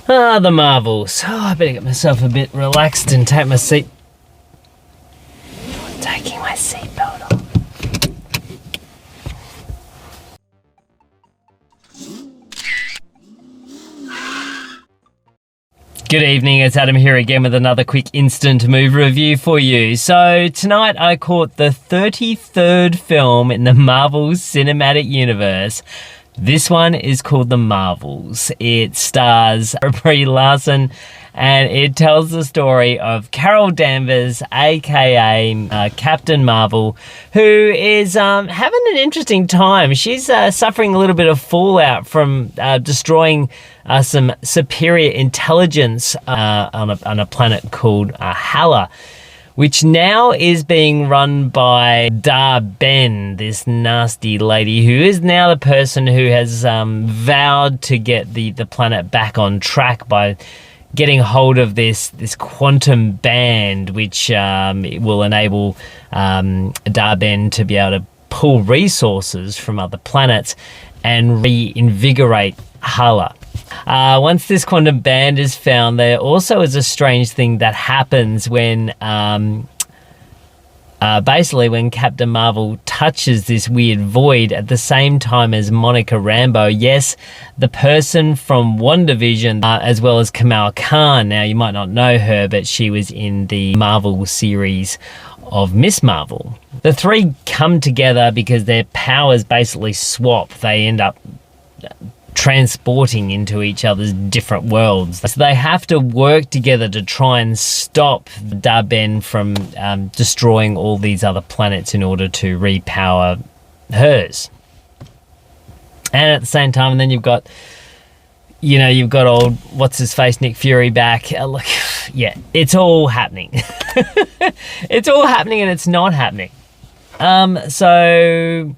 Ah, the Marvels. Oh, I better get myself a bit relaxed and take my seat. Taking my seatbelt off. Good evening, it's Adam here again with another quick instant movie review for you. So tonight I caught the 33rd film in the Marvel Cinematic Universe. This one is called The Marvels. It stars Brie Larson and it tells the story of Carol Danvers, aka Captain Marvel, who is having an interesting time. She's suffering a little bit of fallout from destroying some superior intelligence on a planet called Hala, which now is being run by Ben, this nasty lady, who is now the person who has vowed to get the planet back on track by getting hold of this quantum band, which will enable Ben to be able to pull resources from other planets and reinvigorate Hala. Once this quantum band is found, there also is a strange thing that happens when basically when Captain Marvel touches this weird void at the same time as Monica Rambeau. Yes, the person from WandaVision, as well as Kamala Khan. Now, you might not know her, but she was in the Marvel series of Miss Marvel. The three come together because their powers basically swap. They end up transporting into each other's different worlds. So they have to work together to try and stop Ben from destroying all these other planets in order to repower hers. And at the same time, and then you've got old, what's-his-face, Nick Fury back. Look, yeah, it's all happening. It's all happening and it's not happening. So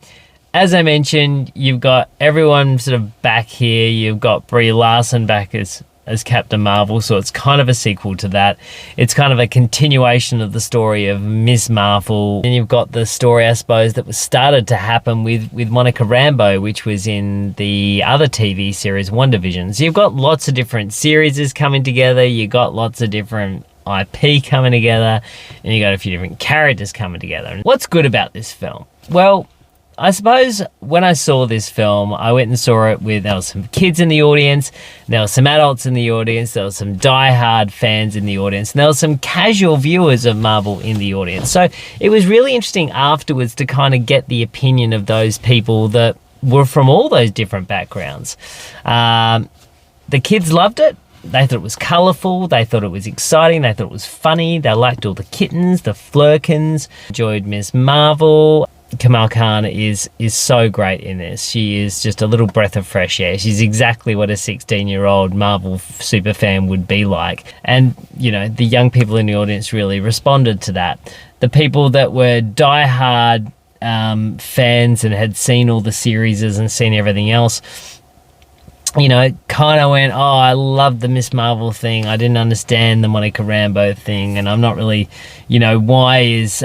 as I mentioned, you've got everyone sort of back here. You've got Brie Larson back as Captain Marvel, so it's kind of a sequel to that. It's kind of a continuation of the story of Miss Marvel. And you've got the story, I suppose, that was started to happen with Monica Rambeau, which was in the other TV series, WandaVision. So you've got lots of different series coming together. You've got lots of different IP coming together, and you got a few different characters coming together. And what's good about this film? Well, I suppose when I saw this film, I went and saw it there was some kids in the audience, there were some adults in the audience, there was some die-hard fans in the audience, and there was some casual viewers of Marvel in the audience. So it was really interesting afterwards to kind of get the opinion of those people that were from all those different backgrounds. The kids loved it. They thought it was colourful, they thought it was exciting, they thought it was funny, they liked all the kittens, the flurkins, enjoyed Miss Marvel. Kamala Khan is so great in this. She is just a little breath of fresh air. She's exactly what a 16-year-old Marvel super fan would be like. And, the young people in the audience really responded to that. The people that were diehard fans and had seen all the series and seen everything else, kind of went, oh, I love the Miss Marvel thing. I didn't understand the Monica Rambeau thing, and I'm not really, why is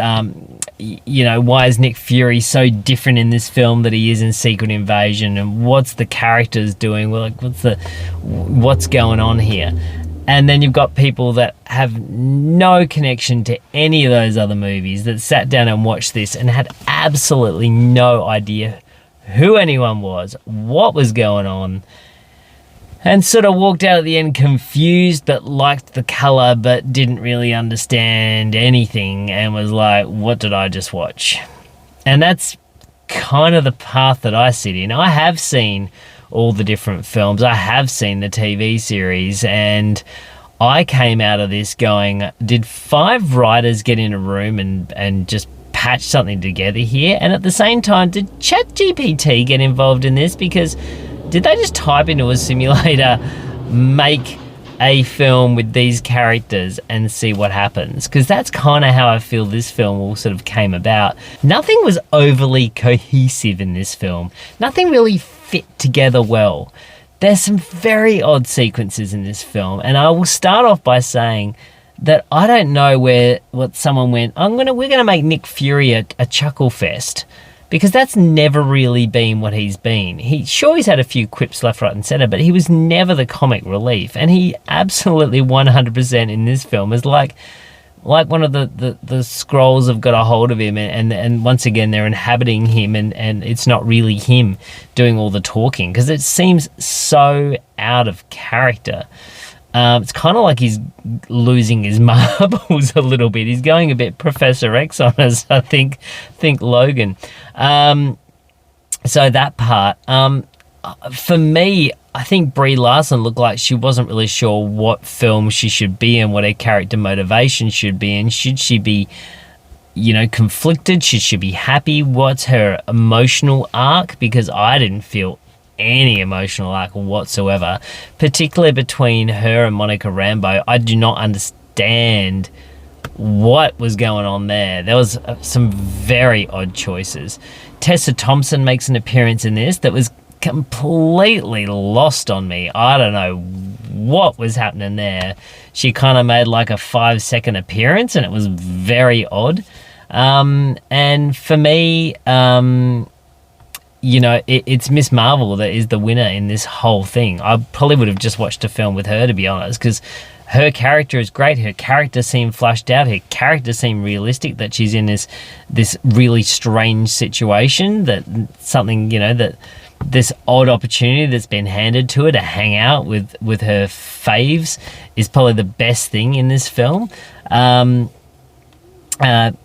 Nick Fury so different in this film that he is in Secret Invasion, and what's the characters doing? Well, like, what's going on here? And then you've got people that have no connection to any of those other movies that sat down and watched this and had absolutely no idea who anyone was, what was going on, and sort of walked out at the end confused but liked the colour but didn't really understand anything and was like, what did I just watch? And that's kind of the path that I sit in. I have seen all the different films. I have seen the TV series, and I came out of this going, did 5 writers get in a room and just patch something together here? And at the same time, did ChatGPT get involved in this? Because did they just type into a simulator, make a film with these characters and see what happens? Because that's kind of how I feel this film all sort of came about. Nothing was overly cohesive in this film. Nothing really fit together well. There's some very odd sequences in this film, and I will start off by saying that I don't know what someone went, we're gonna make Nick Fury a chuckle fest. because that's never really been what he's been. He's had a few quips left, right, and center, but he was never the comic relief, and he absolutely 100% in this film is like one of the scrolls have got a hold of him, and once again they're inhabiting him, and it's not really him doing all the talking, because it seems so out of character. It's kind of like he's losing his marbles a little bit. He's going a bit Professor X on us, I think Logan. So that part, for me, I think Brie Larson looked like she wasn't really sure what film she should be in, what her character motivation should be in. Should she be, conflicted? Should she be happy? What's her emotional arc? Because I didn't feel any emotional arc whatsoever, particularly between her and Monica Rambeau. I do not understand what was going on there. There was some very odd choices. Tessa Thompson makes an appearance in this that was completely lost on me. I don't know what was happening there. She kind of made like a 5-second appearance, and it was very odd. And for me, it's Miss Marvel that is the winner in this whole thing. I probably would have just watched a film with her, to be honest, because her character is great. Her character seemed flushed out. Her character seemed realistic, that she's in this really strange situation, that something, that this odd opportunity that's been handed to her to hang out with her faves is probably the best thing in this film. And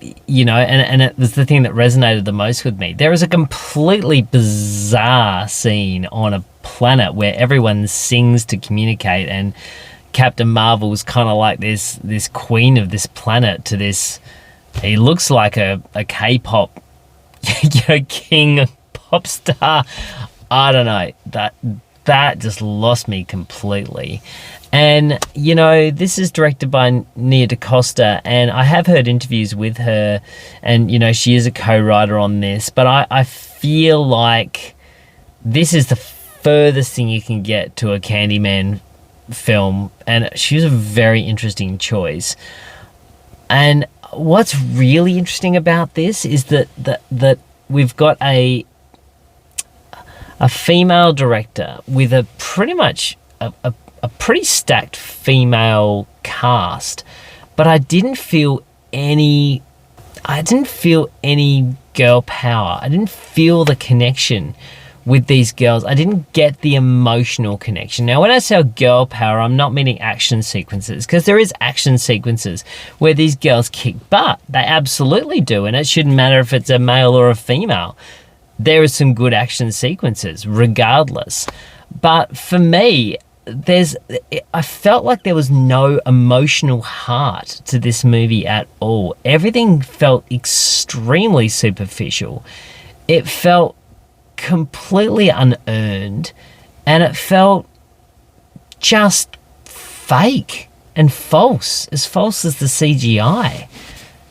it was the thing that resonated the most with me. There is a completely bizarre scene on a planet where everyone sings to communicate, and Captain Marvel's kind of like this queen of this planet to this. He looks like a K-pop, king pop star. I don't know. That just lost me completely. And, this is directed by Nia DaCosta, and I have heard interviews with her, and, she is a co-writer on this, but I feel like this is the furthest thing you can get to a Candyman film, and she's a very interesting choice. And what's really interesting about this is that we've got a female director with a pretty much a pretty stacked female cast, but I didn't feel any girl power. I didn't feel the connection with these girls. I didn't get the emotional connection. Now, when I say girl power, I'm not meaning action sequences, because there is action sequences where these girls kick butt. They absolutely do, and it shouldn't matter if it's a male or a female. There are some good action sequences regardless. But for me, I felt like there was no emotional heart to this movie at all. Everything felt extremely superficial. It felt completely unearned, and it felt just fake and false as the CGI,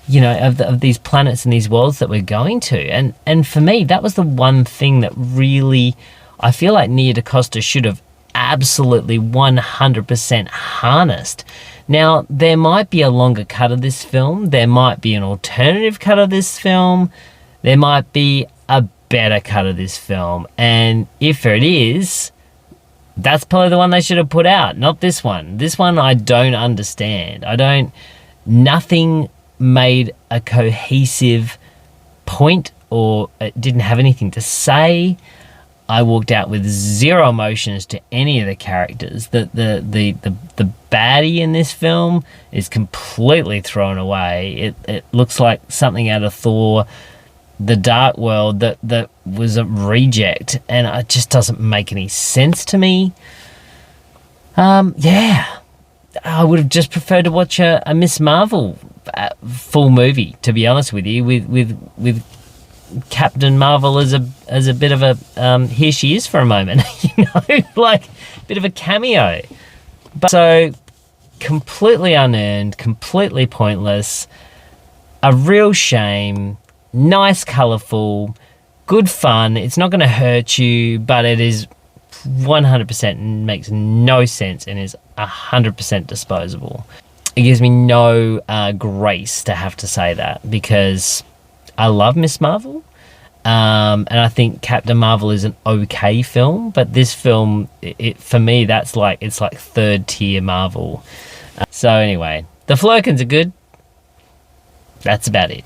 of these planets and these worlds that we're going to. And for me, that was the one thing that really, I feel like Nia DaCosta should have absolutely 100% harnessed. Now, there might be a longer cut of this film. There might be an alternative cut of this film. There might be a better cut of this film. And if it is, that's probably the one they should have put out, not this one. This one I don't understand. Nothing made a cohesive point, or it didn't have anything to say. I walked out with zero emotions to any of the characters. The baddie in this film is completely thrown away. It looks like something out of Thor: The Dark World that was a reject, and it just doesn't make any sense to me. I would have just preferred to watch a Miss Marvel full movie, to be honest with you, with Captain Marvel as a bit of a here she is for a moment, like a bit of a cameo. But so completely unearned, completely pointless, a real shame. Nice, colourful, good fun. It's not going to hurt you, but it is 100% makes no sense and is 100% disposable. It gives me no grace to have to say that, because I love Miss Marvel, and I think Captain Marvel is an okay film, but this film, for me, it's like third tier Marvel. So anyway, the Flurkins are good. That's about it.